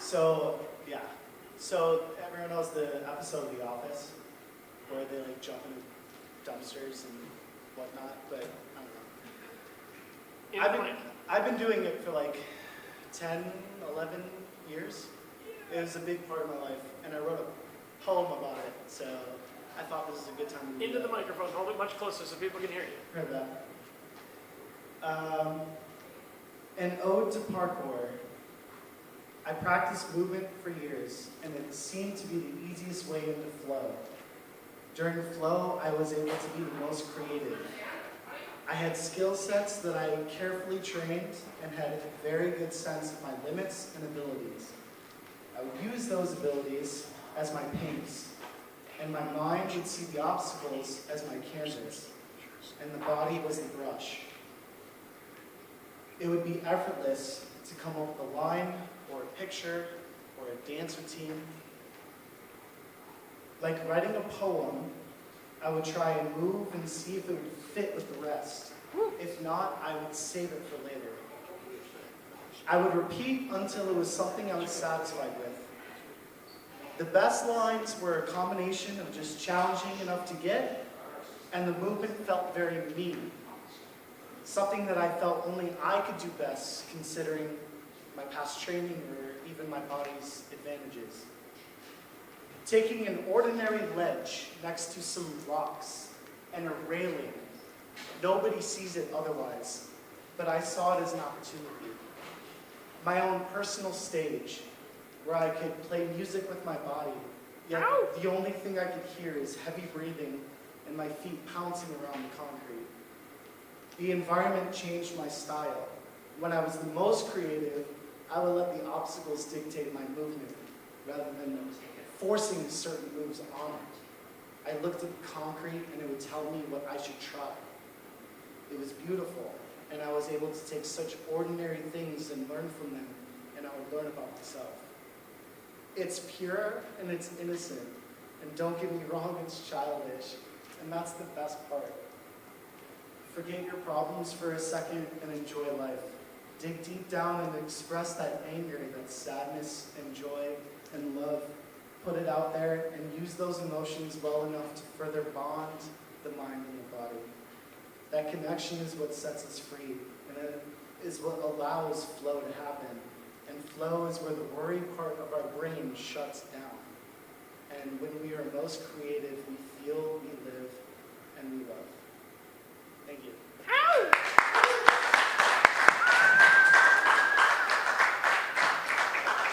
So, yeah. So, everyone knows the episode of The Office where they like jump into dumpsters and whatnot, but I don't know. I've been doing it for like 10, 11 years. It was a big part of my life, and I wrote a poem about it, so I thought this was a good time to do Into that. the microphone, hold it much closer so people can hear you. Heard that. An ode to parkour. I practiced movement for years, and it seemed to be the easiest way into flow. During flow, I was able to be the most creative. I had skill sets that I carefully trained and had a very good sense of my limits and abilities. I would use those abilities as my paints, and my mind would see the obstacles as my canvas, and the body was the brush. It would be effortless to come up with a line, or a picture, or a dance routine. Like writing a poem, I would try and move and see if it would fit with the rest. If not, I would save it for later. I would repeat until it was something I was satisfied with. The best lines were a combination of just challenging enough to get, and the movement felt very me. Something that I felt only I could do best, considering my past training or even my body's advantages. Taking an ordinary ledge next to some rocks and a railing. Nobody sees it otherwise, but I saw it as an opportunity. My own personal stage, where I could play music with my body, yet the only thing I could hear is heavy breathing and my feet pouncing around the concrete. The environment changed my style. When I was the most creative, I would let the obstacles dictate my movement, rather than forcing certain moves on it. I looked at the concrete and it would tell me what I should try. It was beautiful, and I was able to take such ordinary things and learn from them, and I would learn about myself. It's pure and it's innocent, and don't get me wrong, it's childish, and that's the best part. Forget your problems for a second and enjoy life. Dig deep down and express that anger, that sadness and joy and love. Put it out there and use those emotions well enough to further bond the mind and the body. That connection is what sets us free, and it is what allows flow to happen. And flow is where the worry part of our brain shuts down. And when we are most creative, we feel, we live, and we love. Thank you.